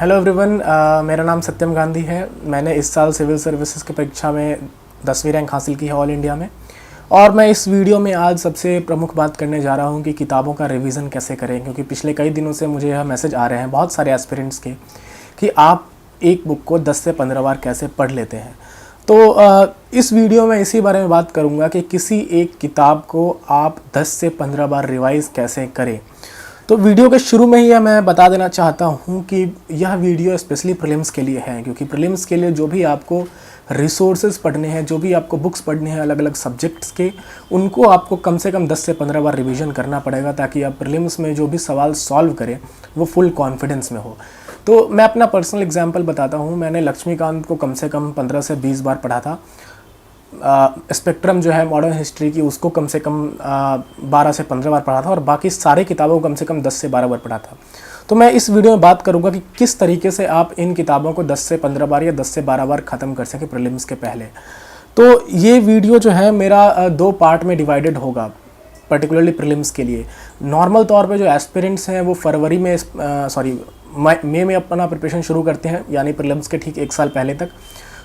Hello everyone, मेरा नाम सत्यम गांधी है। मैंने इस साल सिविल सर्विसेज की परीक्षा में 10वीं रैंक हासिल की है ऑल इंडिया में। और मैं इस वीडियो में आज सबसे प्रमुख बात करने जा रहा हूं कि किताबों का रिवीजन कैसे करें, क्योंकि पिछले कई दिनों से मुझे यह मैसेज आ रहे हैं बहुत सारे एस्पिरेंट्स के कि आप एक बुक को 10 से 15 बार कैसे पढ़ लेते हैं। तो इस वीडियो में इसी बारे में बात करूँगा कि किसी एक किताब को आप 10 से 15 बार रिवाइज़ कैसे करें। तो वीडियो के शुरू में ही मैं बता देना चाहता हूं कि यह वीडियो स्पेशली प्रीलिम्स के लिए है, क्योंकि प्रीलिम्स के लिए जो भी आपको रिसोर्सेज पढ़ने हैं, जो भी आपको बुक्स पढ़ने हैं अलग अलग सब्जेक्ट्स के, उनको आपको कम से कम 10 से 15 बार रिवीजन करना पड़ेगा, ताकि आप प्रीलिम्स में जो भी सवाल सॉल्व करें वो फुल कॉन्फिडेंस में हो। तो मैं अपना पर्सनल एग्जाम्पल बताता हूँ। मैंने लक्ष्मीकांत को कम से कम 15 से 20 बार पढ़ा था। स्पेक्ट्रम जो है मॉडर्न हिस्ट्री की, उसको कम से कम 12 से 15 बार पढ़ा था, और बाकी सारे किताबों को कम से कम 10 से 12 बार पढ़ा था। तो मैं इस वीडियो में बात करूंगा कि किस तरीके से आप इन किताबों को 10 से 15 बार या 10 से 12 बार ख़त्म कर सकें प्रीलिम्स के पहले। तो ये वीडियो जो है मेरा 2 पार्ट में डिवाइडेड होगा, पर्टिकुलरली प्रीलिम्स के लिए। नॉर्मल तौर पे जो एस्पिरेंट्स हैं वो फरवरी में मई में अपना प्रिपरेशन शुरू करते हैं, यानी प्रीलिम्स के ठीक 1 साल पहले तक।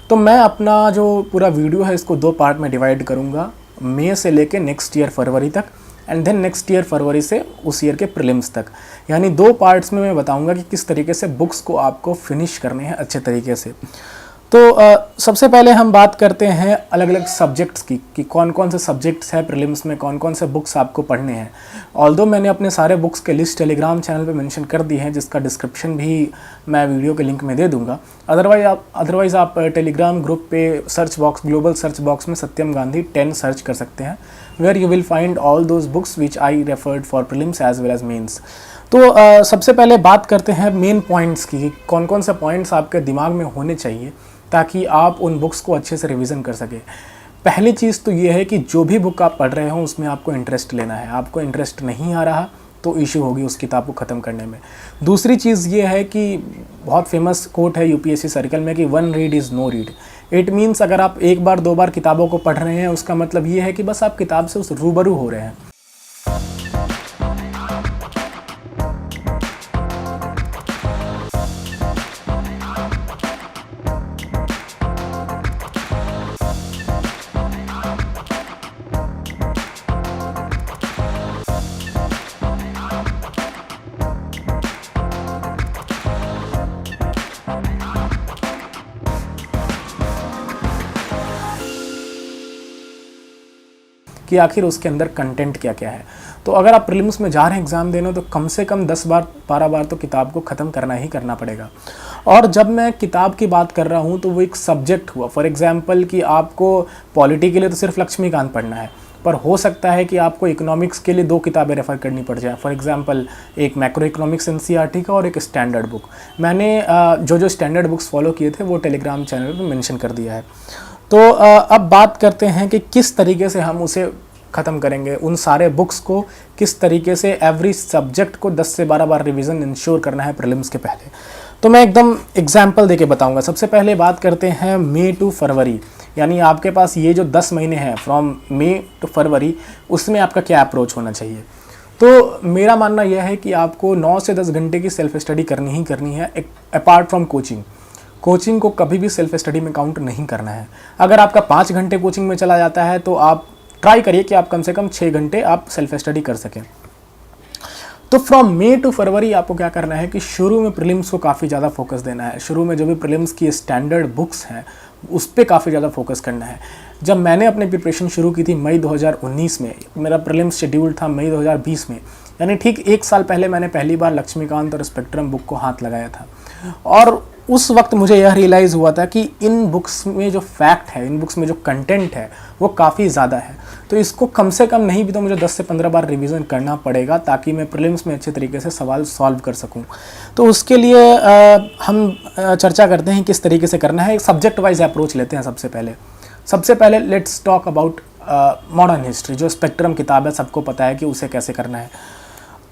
तो मैं अपना जो पूरा वीडियो है इसको 2 पार्ट में डिवाइड करूँगा, मई से लेके नेक्स्ट ईयर फरवरी तक, एंड देन नेक्स्ट ईयर फरवरी से उस ईयर के प्रीलिम्स तक। यानी 2 पार्ट्स में मैं बताऊँगा कि किस तरीके से बुक्स को आपको फिनिश करने हैं अच्छे तरीके से। तो सबसे पहले हम बात करते हैं अलग अलग सब्जेक्ट्स की, कि कौन कौन से सब्जेक्ट्स हैं प्रीलिम्स में, कौन कौन से बुक्स आपको पढ़ने हैं। ऑल्दो मैंने अपने सारे बुक्स के लिस्ट टेलीग्राम चैनल पे मेंशन कर दी है, जिसका डिस्क्रिप्शन भी मैं वीडियो के लिंक में दे दूंगा। अदरवाइज़ आप टेलीग्राम ग्रुप पे search box, global search box में सत्यम गांधी 10 सर्च कर सकते हैं, where you will find all those books which I referred for prelims as well as mains. तो सबसे पहले बात करते हैं मेन पॉइंट्स की, कौन कौन से पॉइंट्स आपके दिमाग में होने चाहिए ताकि आप उन बुक्स को अच्छे से रिवीजन कर सकें। पहली चीज़ तो ये है कि जो भी बुक आप पढ़ रहे हो उसमें आपको इंटरेस्ट लेना है। आपको इंटरेस्ट नहीं आ रहा तो इशू होगी उस किताब को ख़त्म करने में। दूसरी चीज़ ये है कि बहुत फेमस कोट है यूपीएससी सर्कल में कि 1 read is no read. It means अगर आप 1 बार 2 बार किताबों को पढ़ रहे हैं, उसका मतलब ये है कि बस आप किताब से उस रूबरू हो रहे हैं। कि आखिर उसके अंदर कंटेंट क्या क्या है। तो अगर आप प्रीलिम्स में जा रहे हैं एग्ज़ाम देने, तो कम से कम 10 बार 12 बार तो किताब को ख़त्म करना ही करना पड़ेगा। और जब मैं किताब की बात कर रहा हूँ तो वो एक सब्जेक्ट हुआ। फॉर एग्जांपल कि आपको पॉलिटी के लिए तो सिर्फ लक्ष्मीकांत पढ़ना है, पर हो सकता है कि आपको इकोनॉमिक्स के लिए 2 किताबें रेफ़र करनी पड़ जाए। फॉर एग्जांपल एक मैक्रो इकोनॉमिक्स एनसीईआरटी का और एक स्टैंडर्ड बुक। मैंने जो स्टैंडर्ड बुक्स फॉलो किए थे वो टेलीग्राम चैनल पर मेंशन कर दिया है। तो अब बात करते हैं कि किस तरीके से हम उसे ख़त्म करेंगे, उन सारे बुक्स को किस तरीके से एवरी सब्जेक्ट को 10 से 12 बार रिवीजन इंश्योर करना है प्रीलिम्स के पहले। तो मैं एकदम एग्जाम्पल देके बताऊंगा। सबसे पहले बात करते हैं मई टू फरवरी, यानी आपके पास ये जो 10 महीने हैं फ्रॉम मई टू फरवरी, उसमें आपका क्या अप्रोच होना चाहिए। तो मेरा मानना यह है कि आपको 9 से 10 घंटे की सेल्फ स्टडी करनी ही करनी है, अपार्ट फ्रॉम कोचिंग। कोचिंग को कभी भी सेल्फ स्टडी में काउंट नहीं करना है। अगर आपका 5 घंटे कोचिंग में चला जाता है तो आप ट्राई करिए कि आप कम से कम 6 घंटे आप सेल्फ स्टडी कर सकें। तो फ्रॉम मई टू फरवरी आपको क्या करना है कि शुरू में प्रीलिम्स को काफ़ी ज़्यादा फोकस देना है। शुरू में जो भी प्रीलिम्स की स्टैंडर्ड बुक्स हैं उस पर काफ़ी ज़्यादा फोकस करना है। जब मैंने अपनी प्रिपरेशन शुरू की थी मई 2019 में, मेरा प्रीलिम्स शेड्यूल था मई 2020 में, यानी ठीक 1 साल पहले मैंने पहली बार लक्ष्मीकांत और स्पेक्ट्रम बुक को हाथ लगाया था। और उस वक्त मुझे यह रियलाइज़ हुआ था कि इन बुक्स में जो फैक्ट है, इन बुक्स में जो कंटेंट है वो काफ़ी ज़्यादा है। तो इसको कम से कम नहीं भी तो मुझे 10 से 15 बार रिवीजन करना पड़ेगा, ताकि मैं प्रीलिम्स में अच्छे तरीके से सवाल सॉल्व कर सकूं। तो उसके लिए हम चर्चा करते हैं किस तरीके से करना है। एक सब्जेक्ट वाइज अप्रोच लेते हैं। सबसे पहले let's talk about modern history. जो स्पेक्ट्रम किताब है सबको पता है कि उसे कैसे करना है।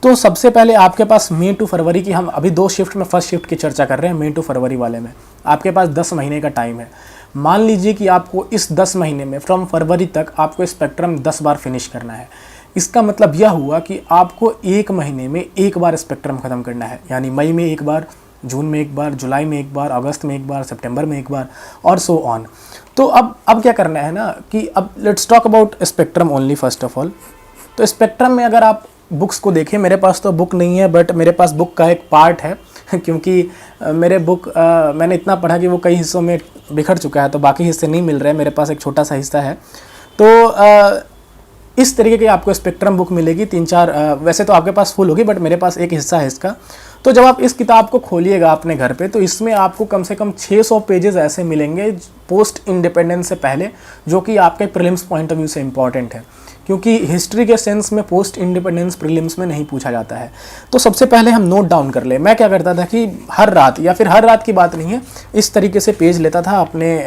तो सबसे पहले आपके पास मई टू फरवरी की, हम अभी 2 शिफ्ट में फर्स्ट शिफ्ट की चर्चा कर रहे हैं, मई टू फरवरी वाले में आपके पास 10 महीने का टाइम है। मान लीजिए कि आपको इस 10 महीने में फ्रॉम फरवरी तक आपको स्पेक्ट्रम 10 बार फिनिश करना है। इसका मतलब यह हुआ कि आपको 1 महीने में 1 बार स्पेक्ट्रम ख़त्म करना है, यानी मई में 1 बार, जून में एक बार, जुलाई में एक बार, अगस्त में एक बार, सितंबर में एक बार और सो ऑन। तो अब क्या करना है ना कि अब let's talk about spectrum only first of all. तो स्पेक्ट्रम में अगर आप बुक्स को देखें, मेरे पास तो बुक नहीं है बट मेरे पास बुक का एक पार्ट है क्योंकि मेरे बुक मैंने इतना पढ़ा कि वो कई हिस्सों में बिखर चुका है, तो बाकी हिस्से नहीं मिल रहे हैं, मेरे पास एक छोटा सा हिस्सा है। तो इस तरीके की आपको स्पेक्ट्रम बुक मिलेगी, 3-4 वैसे तो आपके पास फुल होगी बट मेरे पास एक हिस्सा है इसका। तो जब आप इस किताब को खोलिएगा अपने घर पे तो इसमें आपको कम से कम 600 पेजेस ऐसे मिलेंगे पोस्ट इंडिपेंडेंस से पहले, जो कि आपके प्रीलिम्स पॉइंट ऑफ व्यू से इंपॉर्टेंट है, क्योंकि हिस्ट्री के सेंस में पोस्ट इंडिपेंडेंस प्रीलिम्स में नहीं पूछा जाता है। तो सबसे पहले हम नोट डाउन कर ले। मैं क्या करता था कि हर रात, या फिर हर रात की बात नहीं है, इस तरीके से पेज लेता था अपने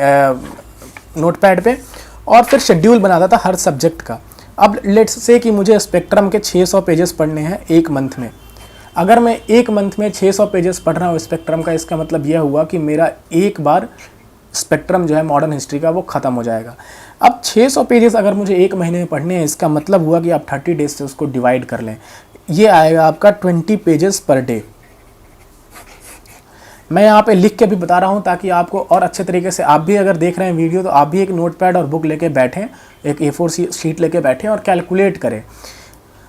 नोटपैड पे और फिर शेड्यूल बनाता था हर सब्जेक्ट का। अब लेट्स से कि मुझे स्पेक्ट्रम के 600 पेजेस पढ़ने हैं एक मंथ में। अगर मैं एक मंथ में 600 पेजेस पढ़ रहा हूँ स्पेक्ट्रम का, इसका मतलब यह हुआ कि मेरा एक बार स्पेक्ट्रम जो है मॉडर्न हिस्ट्री का वो ख़त्म हो जाएगा। अब 600 पेजेस अगर मुझे एक महीने में पढ़ने हैं, इसका मतलब हुआ कि आप 30 डेज से उसको डिवाइड कर लें, ये आएगा आपका 20 पेजेस पर डे। मैं यहाँ पे लिख के भी बता रहा हूँ ताकि आपको और अच्छे तरीके से, आप भी अगर देख रहे हैं वीडियो तो आप भी एक नोटपैड और बुक लेके बैठें, एक A4 शीट लेके बैठें और कैलकुलेट करें।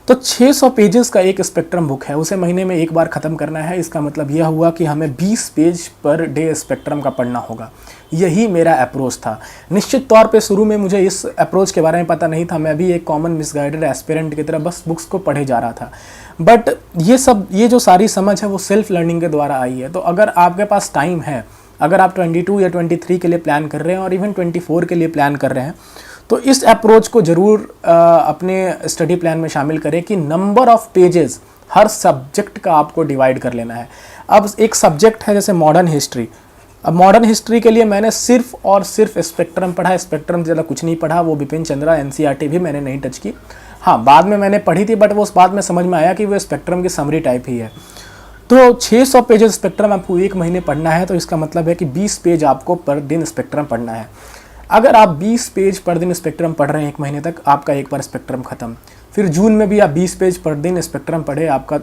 तो 600 पेजेस का एक स्पेक्ट्रम बुक है, उसे महीने में एक बार ख़त्म करना है। इसका मतलब यह हुआ कि हमें 20 पेज पर डे स्पेक्ट्रम का पढ़ना होगा। यही मेरा अप्रोच था। निश्चित तौर पे शुरू में मुझे इस अप्रोच के बारे में पता नहीं था, मैं भी एक कॉमन मिसगाइडेड एस्पिरेंट की तरह बस बुक्स को पढ़े जा रहा था। बट ये जो सारी समझ है वो सेल्फ लर्निंग के द्वारा आई है। तो अगर आपके पास टाइम है, अगर आप 22 या 23 के लिए प्लान कर रहे हैं और इवन 24 के लिए प्लान कर रहे हैं, तो इस अप्रोच को ज़रूर अपने स्टडी प्लान में शामिल करें कि number of pages her subject का आपको डिवाइड कर लेना है। अब एक सब्जेक्ट है जैसे मॉडर्न हिस्ट्री, अब मॉडर्न हिस्ट्री के लिए मैंने सिर्फ और सिर्फ स्पेक्ट्रम पढ़ा है, स्पेक्ट्रम ज़्यादा कुछ नहीं पढ़ा। वो बिपिन चंद्रा NCERT भी मैंने नहीं टच की। हाँ, बाद में मैंने पढ़ी थी बट वो उस बाद में समझ में आया कि वो स्पेक्ट्रम की समरी टाइप ही है। तो 600 पेजेस स्पेक्ट्रम आपको एक महीने पढ़ना है, तो इसका मतलब है कि 20 पेज आपको पर दिन स्पेक्ट्रम पढ़ना है। अगर आप 20 पेज पर दिन स्पेक्ट्रम पढ़ रहे हैं एक महीने तक, आपका एक बार स्पेक्ट्रम ख़त्म। फिर जून में भी आप 20 पेज पर दिन स्पेक्ट्रम पढ़े, आपका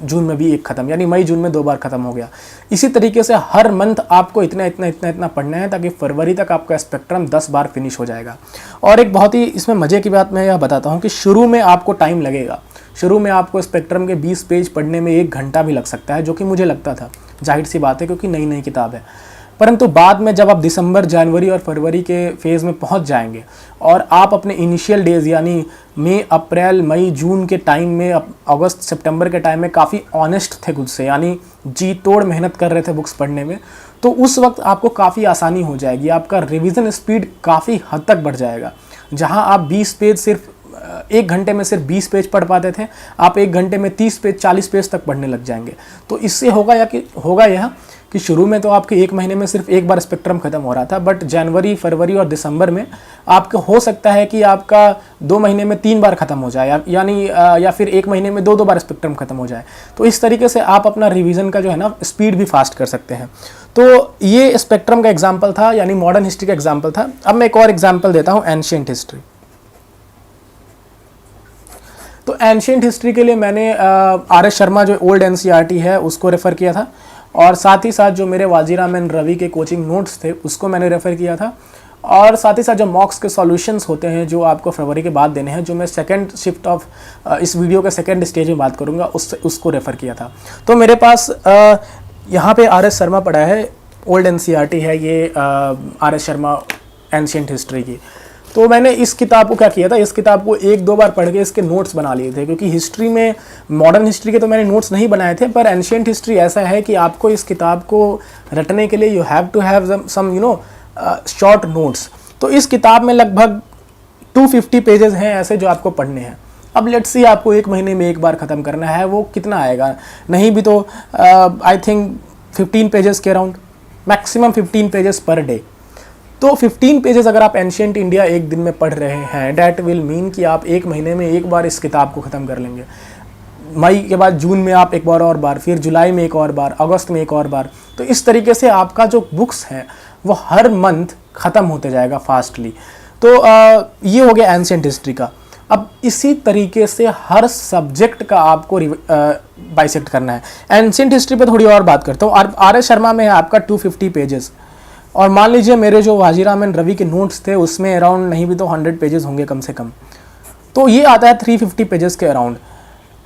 जून में भी एक ख़त्म, यानी मई जून में 2 बार ख़त्म हो गया। इसी तरीके से हर मंथ आपको इतना पढ़ना है ताकि फरवरी तक आपका स्पेक्ट्रम 10 बार फिनिश हो जाएगा। और एक बहुत ही इसमें मज़े की बात मैं यह बताता हूँ कि शुरू में आपको टाइम लगेगा। शुरू में आपको स्पेक्ट्रम के 20 पेज पढ़ने में 1 घंटा भी लग सकता है, जो कि मुझे लगता था, जाहिर सी बात है क्योंकि नई किताब है। परंतु बाद में जब आप दिसंबर, जनवरी और फरवरी के फेज़ में पहुंच जाएंगे और आप अपने इनिशियल डेज़ यानी मई, अप्रैल, मई, जून के टाइम में, अगस्त, सितंबर के टाइम में काफ़ी ऑनेस्ट थे खुद से, यानी जी तोड़ मेहनत कर रहे थे बुक्स पढ़ने में, तो उस वक्त आपको काफ़ी आसानी हो जाएगी। आपका रिवीजन स्पीड काफ़ी हद तक बढ़ जाएगा। जहाँ आप 20 पेज सिर्फ 1 घंटे में सिर्फ 20 पेज पढ़ पाते थे, आप 1 घंटे में 30 पेज, 40 पेज तक पढ़ने लग जाएंगे। तो इससे होगा यह कि शुरू में तो आपके एक महीने में सिर्फ एक बार स्पेक्ट्रम खत्म हो रहा था, बट जनवरी, फरवरी और दिसंबर में आपका हो सकता है कि आपका 2 महीने में 3 बार खत्म हो जाए, यानी या फिर 1 महीने में 2 बार स्पेक्ट्रम खत्म हो जाए। तो इस तरीके से आप अपना रिवीजन का जो है ना स्पीड भी फास्ट कर सकते हैं। तो ये स्पेक्ट्रम का एग्जाम्पल था, यानी मॉडर्न हिस्ट्री का एग्जाम्पल था। अब मैं एक और एग्जाम्पल देता हूँ, एंशिएंट हिस्ट्री। तो एंशिएंट हिस्ट्री के लिए मैंने RS शर्मा जो ओल्ड NCERT है उसको रेफ़र किया था, और साथ ही साथ जो मेरे वाजीराम एंड रवि के कोचिंग नोट्स थे उसको मैंने रेफ़र किया था, और साथ ही साथ जो मॉक्स के सॉल्यूशंस होते हैं जो आपको फरवरी के बाद देने हैं, जो मैं सेकंड शिफ्ट ऑफ इस वीडियो के सेकंड स्टेज में बात करूंगा, उसको रेफ़र किया था। तो मेरे पास यहाँ पे RS शर्मा पढ़ा है, ओल्ड NCERT है ये RS शर्मा एंशिएंट हिस्ट्री की। तो मैंने इस किताब को क्या किया था, इस किताब को 1-2 बार पढ़ के इसके नोट्स बना लिए थे, क्योंकि हिस्ट्री में, मॉडर्न हिस्ट्री के तो मैंने नोट्स नहीं बनाए थे, पर एंशिएंट हिस्ट्री ऐसा है कि आपको इस किताब को रटने के लिए you have to have some short notes. तो इस किताब में लगभग 250 पेजेस हैं ऐसे जो आपको पढ़ने हैं। अब लेट्स सी आपको एक महीने में एक बार ख़त्म करना है, वो कितना आएगा, नहीं भी तो आई थिंक 15 पेजेस के around, maximum 15 pages per day. तो 15 पेजेस अगर आप एंशिएंट इंडिया एक दिन में पढ़ रहे हैं, डैट विल मीन कि आप एक महीने में एक बार इस किताब को ख़त्म कर लेंगे। मई के बाद जून में आप एक और बार, फिर जुलाई में एक और बार, अगस्त में एक और बार। तो इस तरीके से आपका जो बुक्स हैं वो हर मंथ ख़त्म होते जाएगा फास्टली। तो ये हो गया एंशिएंट हिस्ट्री का। अब इसी तरीके से हर सब्जेक्ट का आपको बाइसेक्ट करना है। एंशिएंट हिस्ट्री पे थोड़ी और बात करता हूँ। आर एस शर्मा में है आपका 250 पेजेस, और मान लीजिए मेरे जो वाजीराम एंड रवि के नोट्स थे उसमें अराउंड नहीं भी तो 100 पेजेस होंगे कम से कम, तो ये आता है 350 पेजेस के अराउंड।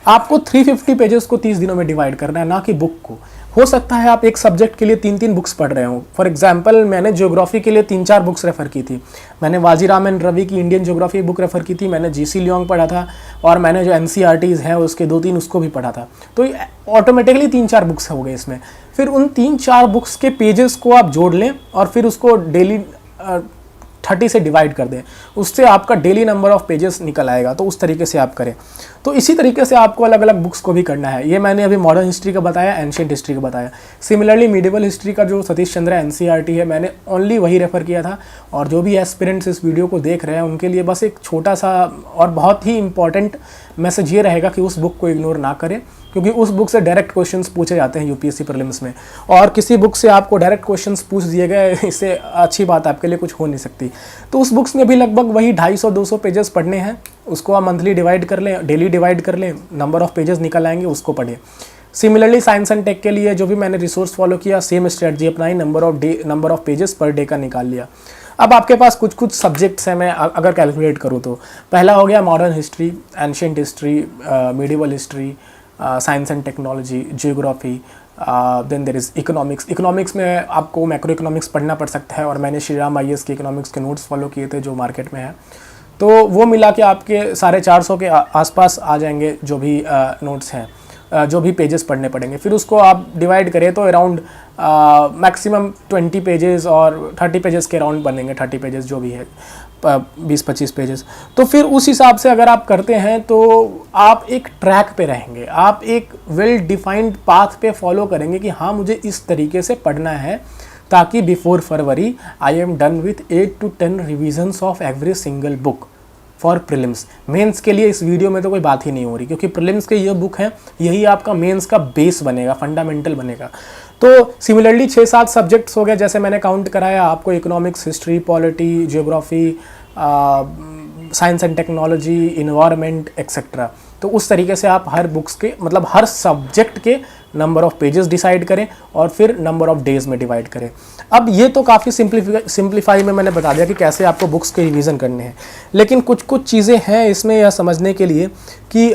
आपको 350 पेजेस को 30 दिनों में डिवाइड करना है, ना कि बुक को। हो सकता है आप एक सब्जेक्ट के लिए 3-3 बुक्स पढ़ रहे हो। फॉर एग्जांपल मैंने ज्योग्राफी के लिए 3-4 बुक्स रेफ़र की थी। मैंने वाजीराम एंड रवि की इंडियन ज्योग्राफी बुक रेफ़र की थी, मैंने जीसी लियोंग पढ़ा था, और मैंने जो एनसीईआरटीज़ हैं उसके 2-3 उसको भी पढ़ा था। तो ऑटोमेटिकली 3-4 बुक्स हो गए इसमें। फिर उन 3-4 बुक्स के पेजेस को आप जोड़ लें और फिर उसको डेली 30 से डिवाइड कर दें, उससे आपका डेली नंबर ऑफ पेजेस निकल आएगा। तो उस तरीके से आप करें। तो इसी तरीके से आपको अलग अलग बुक्स को भी करना है। ये मैंने अभी मॉडर्न हिस्ट्री का बताया, एंशिएंट हिस्ट्री का बताया। सिमिलरली मिडिवल हिस्ट्री का जो सतीश चंद्रा एनसीईआरटी है, मैंने ओनली वही रेफ़र किया था। और जो भी एस्पिरेंट्स इस वीडियो को देख रहे हैं उनके लिए बस एक छोटा सा और बहुत ही इंपॉर्टेंट मैसेज ये रहेगा कि उस बुक को इग्नोर ना करें, क्योंकि उस बुक से डायरेक्ट क्वेश्चंस पूछे जाते हैं यूपीएससी प्रीलिम्स में। और किसी बुक से आपको डायरेक्ट क्वेश्चंस पूछ दिए गए, इससे अच्छी बात आपके लिए कुछ हो नहीं सकती। तो उस बुक्स में भी लगभग वही 250-200 पेजेस पढ़ने हैं। उसको आप मंथली डिवाइड कर लें, डेली डिवाइड कर लें, नंबर ऑफ पेजेस निकल आएंगे, उसको पढ़ें। सिमिलरली साइंस एंड टेक के लिए जो भी मैंने रिसोर्स फॉलो किया, सेम स्ट्रेटजी अपनाई, number of pages per day का निकाल लिया। अब आपके पास कुछ कुछ सब्जेक्ट्स हैं, मैं अगर कैलकुलेट करूँ तो पहला हो गया modern history, ancient history, medieval history, science and technology, geography, then there is economics. Economics में आपको मैक्रो इकोनॉमिक्स पढ़ना पड़ सकता है, और मैंने श्री राम आईएएस के इकोनॉमिक्स के नोट्स फॉलो किए थे जो मार्केट में है। तो वो मिला के आपके 450 के आसपास आ जाएंगे जो भी नोट्स हैं, जो भी पेजेस पढ़ने पड़ेंगे। फिर उसको आप डिवाइड करें तो अराउंड मैक्सिमम 20 पेजेस और 30 पेजेस के अराउंड बनेंगे। 30 पेजेस जो भी है, 20-25 पेजेस। तो फिर उस हिसाब से अगर आप करते हैं तो आप एक ट्रैक पे रहेंगे, आप एक वेल डिफाइंड पाथ पे फॉलो करेंगे कि हाँ मुझे इस तरीके से पढ़ना है, ताकि before February I am done with 8 to 10 revisions of every single book for prelims. Mains के लिए इस वीडियो में तो कोई बात ही नहीं हो रही, क्योंकि प्रीलिम्स के ये बुक है, यही आपका मेंस का बेस बनेगा, फंडामेंटल बनेगा। तो सिमिलरली 6-7 सब्जेक्ट्स हो गए, जैसे मैंने काउंट कराया आपको, economics, history, polity, geography, science and technology, environment etcetera. तो उस तरीके से आप हर बुक्स के मतलब हर सब्जेक्ट के नंबर ऑफ पेजेस डिसाइड करें और फिर नंबर ऑफ डेज में डिवाइड करें। अब ये तो काफ़ी सिंप्लीफाई में मैंने बता दिया कि कैसे आपको बुक्स के रिवीजन करने हैं, लेकिन कुछ कुछ चीज़ें हैं इसमें यह समझने के लिए कि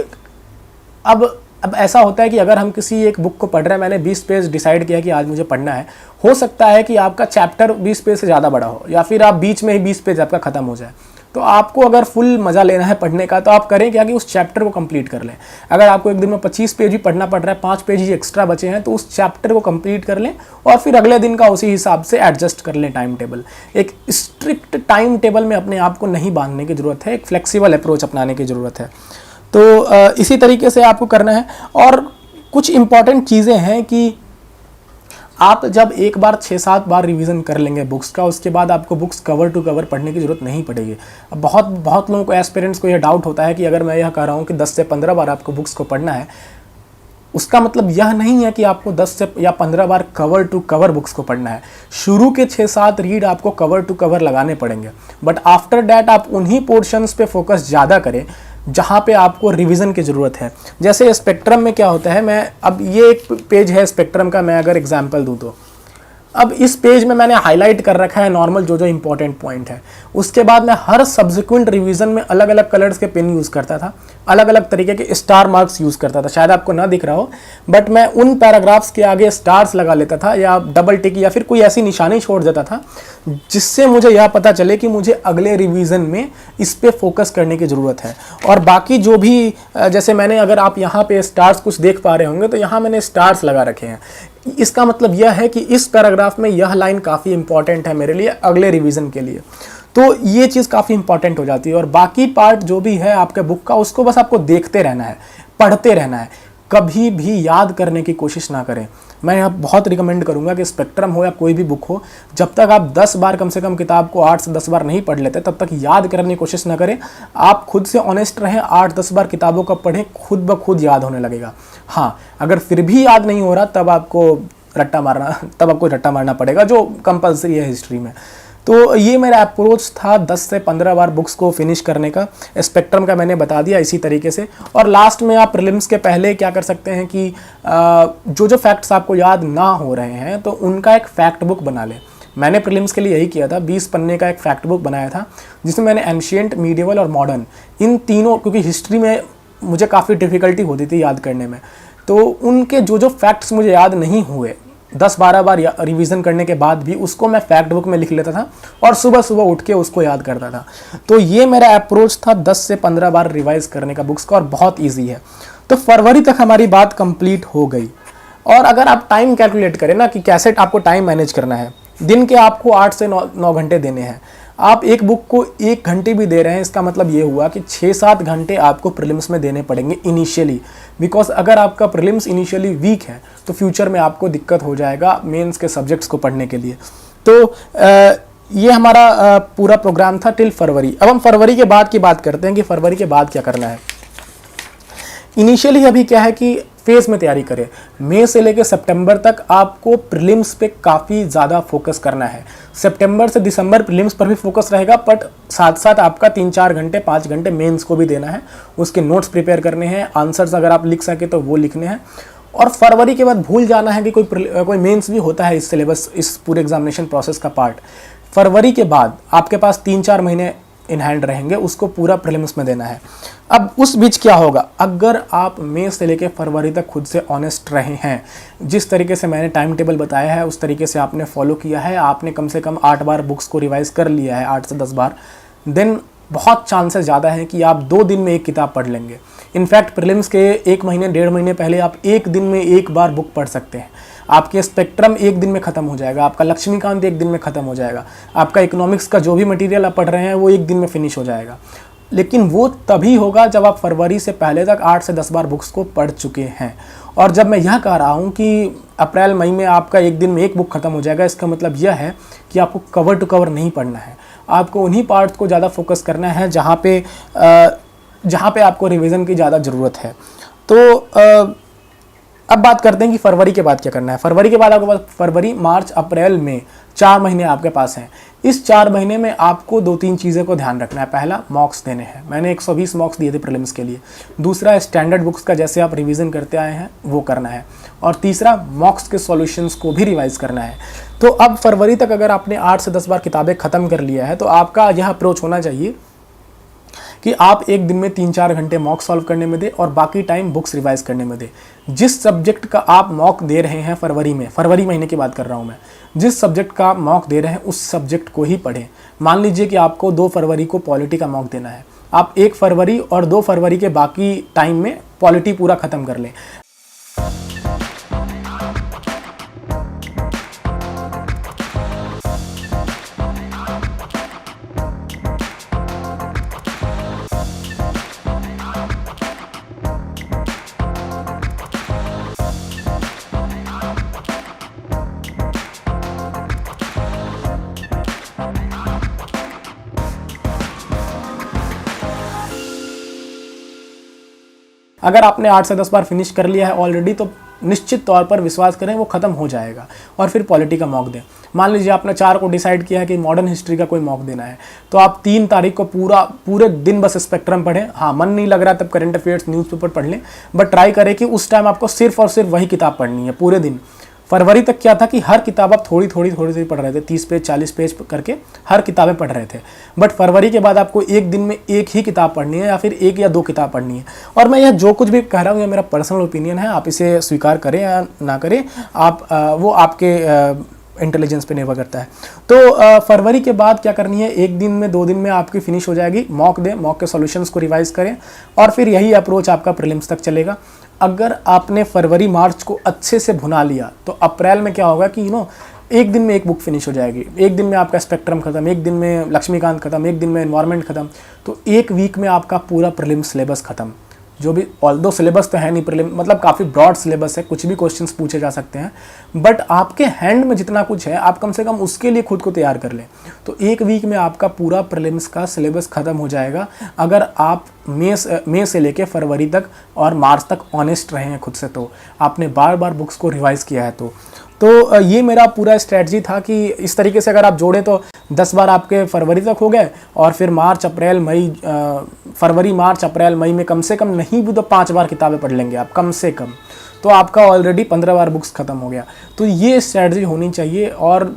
अब ऐसा होता है कि अगर हम किसी एक बुक को पढ़ रहे हैं, मैंने 20 पेज डिसाइड किया कि आज मुझे पढ़ना है, हो सकता है कि आपका चैप्टर 20 पेज से ज़्यादा बड़ा हो, या फिर आप बीच में ही 20 पेज आपका ख़त्म हो जाए। तो आपको अगर फुल मज़ा लेना है पढ़ने का, तो आप करें क्या कि उस चैप्टर को कंप्लीट कर लें। अगर आपको एक दिन में 25 पेज भी पढ़ना पड़ रहा है, 5 पेज ही एक्स्ट्रा बचे हैं, तो उस चैप्टर को कंप्लीट कर लें और फिर अगले दिन का उसी हिसाब से एडजस्ट कर लें टाइम टेबल। एक स्ट्रिक्ट टाइम टेबल में अपने आप को नहीं बांधने की ज़रूरत है, एक फ्लेक्सिबल अप्रोच अपनाने की ज़रूरत है। तो इसी तरीके से आपको करना है। और कुछ इंपॉर्टेंट चीज़ें हैं कि आप जब एक बार 6-7 बार रिवीजन कर लेंगे बुक्स का, उसके बाद आपको बुक्स कवर टू कवर पढ़ने की ज़रूरत नहीं पड़ेगी। अब बहुत लोगों को, एस्पिरेंट्स को यह डाउट होता है कि अगर मैं यह कह रहा हूँ कि 10 से 15 बार आपको बुक्स को पढ़ना है, उसका मतलब यह नहीं है कि आपको 10 से या 15 बार कवर टू कवर बुक्स को पढ़ना है। शुरू के 6-7 रीड आपको कवर टू कवर लगाने पड़ेंगे, बट आफ्टर डैट आप उन्हीं पोर्शंस पे फोकस ज़्यादा करें जहाँ पे आपको रिवीजन की ज़रूरत है। जैसे स्पेक्ट्रम में क्या होता है, मैं अब ये एक पेज है स्पेक्ट्रम का, मैं अगर एग्जांपल दूँ तो अब इस पेज में मैंने हाईलाइट कर रखा है नॉर्मल जो इंपॉर्टेंट पॉइंट है। उसके बाद मैं हर सब्सिक्वेंट रिवीजन में अलग अलग कलर्स के पेन यूज़ करता था, अलग अलग तरीके के स्टार मार्क्स यूज़ करता था। शायद आपको ना दिख रहा हो, बट मैं उन पैराग्राफ्स के आगे स्टार्स लगा लेता था या डबल टिक या फिर कोई ऐसी निशानी छोड़ देता था जिससे मुझे यह पता चले कि मुझे अगले रिवीजन में इस पे फोकस करने की ज़रूरत है। और बाकी जो भी, जैसे मैंने, अगर आप यहाँ पे स्टार्स कुछ देख पा रहे होंगे तो यहाँ मैंने स्टार्स लगा रखे हैं। इसका मतलब यह है कि इस पैराग्राफ में यह लाइन काफ़ी इंपॉर्टेंट है मेरे लिए अगले रिवीजन के लिए। तो ये चीज़ काफ़ी इंपॉर्टेंट हो जाती है। और बाकी पार्ट जो भी है आपके बुक का, उसको बस आपको देखते रहना है, पढ़ते रहना है, कभी भी याद करने की कोशिश ना करें। मैं यहाँ बहुत रिकमेंड करूँगा कि स्पेक्ट्रम हो या कोई भी बुक हो, जब तक आप 10 बार कम से कम किताब को 8 से 10 बार नहीं पढ़ लेते, तब तक याद करने की कोशिश ना करें। आप खुद से ऑनेस्ट रहें, 8-10 बार किताबों को पढ़ें, खुद ब खुद याद होने लगेगा। हाँ, अगर फिर भी याद नहीं हो रहा तब आपको रट्टा मारना पड़ेगा, जो कंपलसरी है हिस्ट्री में। तो ये मेरा अप्रोच था 10 से 15 बार बुक्स को फिनिश करने का। स्पेक्ट्रम का मैंने बता दिया इसी तरीके से। और लास्ट में आप प्रीलिम्स के पहले क्या कर सकते हैं कि जो फैक्ट्स आपको याद ना हो रहे हैं तो उनका एक फैक्ट बुक बना लें। मैंने प्रीलिम्स के लिए यही किया था, 20 पन्ने का एक फैक्ट बुक बनाया था जिसमें मैंने एंशिएंट, मीडिएवल और मॉडर्न, इन तीनों, क्योंकि हिस्ट्री में मुझे काफ़ी डिफ़िकल्टी होती थी याद करने में, तो उनके जो फैक्ट्स मुझे याद नहीं हुए 10-12 बार रिवीजन करने के बाद भी उसको मैं फैक्ट बुक में लिख लेता था और सुबह सुबह उठ के उसको याद करता था। तो ये मेरा अप्रोच था 10 से 15 बार रिवाइज करने का बुक्स का, और बहुत ईजी है। तो फरवरी तक हमारी बात कंप्लीट हो गई। और अगर आप टाइम कैलकुलेट करें ना कि कैसे आपको टाइम मैनेज करना है, दिन के आपको 8 से 9 घंटे देने हैं, आप एक बुक को 1 घंटे भी दे रहे हैं, इसका मतलब ये हुआ कि 6-7 घंटे आपको प्रीलिम्स में देने पड़ेंगे इनिशियली। बिकॉज अगर आपका प्रीलिम्स इनिशियली वीक है तो फ्यूचर में आपको दिक्कत हो जाएगा मेंस के सब्जेक्ट्स को पढ़ने के लिए। तो ये हमारा पूरा प्रोग्राम था टिल फरवरी। अब हम फरवरी के बाद की बात करते हैं कि फरवरी के बाद क्या करना है। इनिशियली अभी क्या है कि फेज़ में तैयारी करें। मई से लेकर सितंबर तक आपको प्रीलिम्स पे काफ़ी ज़्यादा फोकस करना है। सितंबर से दिसंबर प्रीलिम्स पर भी फोकस रहेगा, बट साथ साथ आपका 3-4 घंटे 5 घंटे मेंस को भी देना है। उसके नोट्स प्रिपेयर करने हैं, आंसर्स अगर आप लिख सके तो वो लिखने हैं। और फरवरी के बाद भूल जाना है कि कोई मेंस भी होता है इस सिलेबस, इस पूरे एग्जामिनेशन प्रोसेस का पार्ट। फरवरी के बाद आपके पास 3-4 महीने इन हैंड रहेंगे, उसको पूरा प्रीलिम्स में देना है। अब उस बीच क्या होगा, अगर आप मई से लेकर फरवरी तक खुद से ऑनेस्ट रहे हैं, जिस तरीके से मैंने टाइम टेबल बताया है उस तरीके से आपने फॉलो किया है, आपने कम से कम 8 बार बुक्स को रिवाइज कर लिया है, 8 से 10 बार, देन बहुत चांसेस ज़्यादा है कि आप 2 दिन में एक किताब पढ़ लेंगे। इनफैक्ट प्रीलिम्स के 1 महीने 1.5 महीने पहले आप 1 दिन में 1 बार बुक पढ़ सकते हैं। आपके स्पेक्ट्रम 1 दिन में ख़त्म हो जाएगा, आपका लक्ष्मीकांत 1 दिन में ख़त्म हो जाएगा, आपका इकोनॉमिक्स का जो भी मटेरियल आप पढ़ रहे हैं वो 1 दिन में फिनिश हो जाएगा। लेकिन वो तभी होगा जब आप फरवरी से पहले तक 8 से 10 बार बुक्स को पढ़ चुके हैं। और जब मैं यह कह रहा हूँ कि अप्रैल मई में आपका 1 दिन में 1 बुक ख़त्म हो जाएगा, इसका मतलब यह है कि आपको कवर टू कवर नहीं पढ़ना है। आपको उन्हीं पार्ट्स को ज़्यादा फोकस करना है जहाँ पे आपको रिवीजन की ज़्यादा ज़रूरत है। तो अब बात करते हैं कि फरवरी के बाद क्या करना है। फरवरी के बाद आपके पास फरवरी, मार्च, अप्रैल, मई 4 महीने आपके पास हैं। इस 4 महीने में आपको 2-3 चीज़ें को ध्यान रखना है। पहला, मॉक्स देने हैं। मैंने 120 मॉक्स दिए थे प्रीलिम्स के लिए। दूसरा, स्टैंडर्ड बुक्स का जैसे आप रिवीजन करते आए हैं वो करना है। और तीसरा, मॉक्स के सॉल्यूशंस को भी रिवाइज करना है। तो अब फरवरी तक अगर आपने 8 से 10 बार किताबें ख़त्म कर लिया है तो आपका यह अप्रोच होना चाहिए कि आप 1 दिन में 3-4 घंटे मॉक सॉल्व करने में दें और बाकी टाइम बुक्स रिवाइज करने में दें। जिस सब्जेक्ट का आप मॉक दे रहे हैं फरवरी में, फरवरी महीने की बात कर रहा हूं मैं, जिस सब्जेक्ट का आप मॉक दे रहे हैं उस सब्जेक्ट को ही पढ़ें। मान लीजिए कि आपको 2 फरवरी को पॉलिटी का मॉक देना है, आप 1 फरवरी और 2 फरवरी के बाकी टाइम में पॉलिटी पूरा ख़त्म कर लें। अगर आपने 8 से 10 बार फिनिश कर लिया है ऑलरेडी तो निश्चित तौर पर विश्वास करें वो ख़त्म हो जाएगा। और फिर पॉलिटी का मॉक दें। मान लीजिए आपने 4 को डिसाइड किया है कि मॉडर्न हिस्ट्री का कोई मॉक देना है, तो आप 3 तारीख को पूरे दिन बस स्पेक्ट्रम पढ़ें। हाँ, मन नहीं लग रहा तब करंट अफेयर्स न्यूज़पेपर पढ़ लें, बट ट्राई करें कि उस टाइम आपको सिर्फ और सिर्फ वही किताब पढ़नी है पूरे दिन। फरवरी तक क्या था कि हर किताब आप थोड़ी थोड़ी पढ़ रहे थे, 30 पेज 40 पेज करके हर किताबें पढ़ रहे थे। बट फरवरी के बाद आपको 1 दिन में 1 ही किताब पढ़नी है या फिर 1 या 2 किताब पढ़नी है। और मैं यह जो कुछ भी कह रहा हूँ ये मेरा पर्सनल ओपिनियन है, आप इसे स्वीकार करें या ना करें, वो आपके इंटेलिजेंस पे निर्भर करता है। तो फरवरी के बाद क्या करनी है, 1 दिन में 2 दिन में आपकी फिनिश हो जाएगी। मॉक दें, मॉक के सॉल्यूशंस को रिवाइज करें और फिर यही अप्रोच आपका प्रीलिम्स तक चलेगा। अगर आपने फरवरी मार्च को अच्छे से भुना लिया तो अप्रैल में क्या होगा कि 1 दिन में 1 बुक फिनिश हो जाएगी। 1 दिन में आपका स्पेक्ट्रम खत्म, 1 दिन में लक्ष्मीकांत खत्म, 1 दिन में एनवायरनमेंट खत्म। तो 1 वीक में आपका पूरा प्रीलिम्स सिलेबस खत्म। जो भी ऑल्दो सिलेबस तो है नहीं प्रीलिम, मतलब काफ़ी ब्रॉड सिलेबस है, कुछ भी क्वेश्चंस पूछे जा सकते हैं, बट आपके हैंड में जितना कुछ है आप कम से कम उसके लिए खुद को तैयार कर लें। तो 1 वीक में आपका पूरा प्रीलिम्स का सिलेबस ख़त्म हो जाएगा अगर आप मई से लेकर फरवरी तक और मार्च तक ऑनेस्ट रहे हैं खुद से, तो आपने बार बार बुक्स को रिवाइज़ किया है। तो ये मेरा पूरा स्ट्रेटजी था कि इस तरीके से अगर आप जोड़ें तो 10 बार आपके फरवरी तक हो गए, और फिर मार्च अप्रैल मई, फरवरी मार्च अप्रैल मई में कम से कम नहीं भी तो 5 बार किताबें पढ़ लेंगे आप कम से कम, तो आपका ऑलरेडी 15 बार बुक्स ख़त्म हो गया। तो ये स्ट्रेटजी होनी चाहिए, और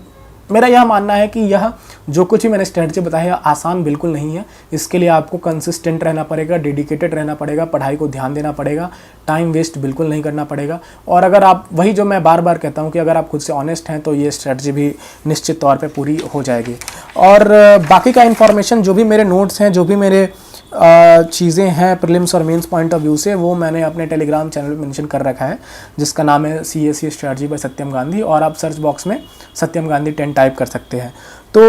मेरा यह मानना है कि यह जो कुछ भी मैंने स्ट्रेटजी बताया आसान बिल्कुल नहीं है। इसके लिए आपको कंसिस्टेंट रहना पड़ेगा, डेडिकेटेड रहना पड़ेगा, पढ़ाई को ध्यान देना पड़ेगा, टाइम वेस्ट बिल्कुल नहीं करना पड़ेगा। और अगर आप, वही जो मैं बार बार कहता हूँ कि अगर आप खुद से ऑनेस्ट हैं तो ये स्ट्रेटजी भी निश्चित तौर पे पूरी हो जाएगी। और बाकी का इन्फॉर्मेशन, जो भी मेरे नोट्स हैं, जो भी मेरे चीज़ें हैं प्रीलिम्स और मेंस पॉइंट ऑफ व्यू से, वो मैंने अपने टेलीग्राम चैनल पे मेंशन कर रखा है, जिसका नाम है CSE स्ट्रेटजी बाय सत्यम गांधी, और आप सर्च बॉक्स में सत्यम गांधी 10 टाइप कर सकते हैं। तो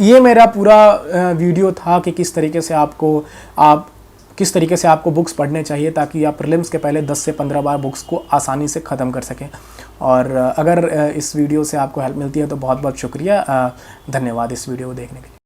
ये मेरा पूरा वीडियो था कि किस तरीके से आपको बुक्स पढ़ने चाहिए ताकि आप प्रीलिम्स के पहले 10 से 15 बार बुक्स को आसानी से ख़त्म कर सकें। और अगर इस वीडियो से आपको हेल्प मिलती है तो बहुत बहुत शुक्रिया, धन्यवाद इस वीडियो को देखने के लिए।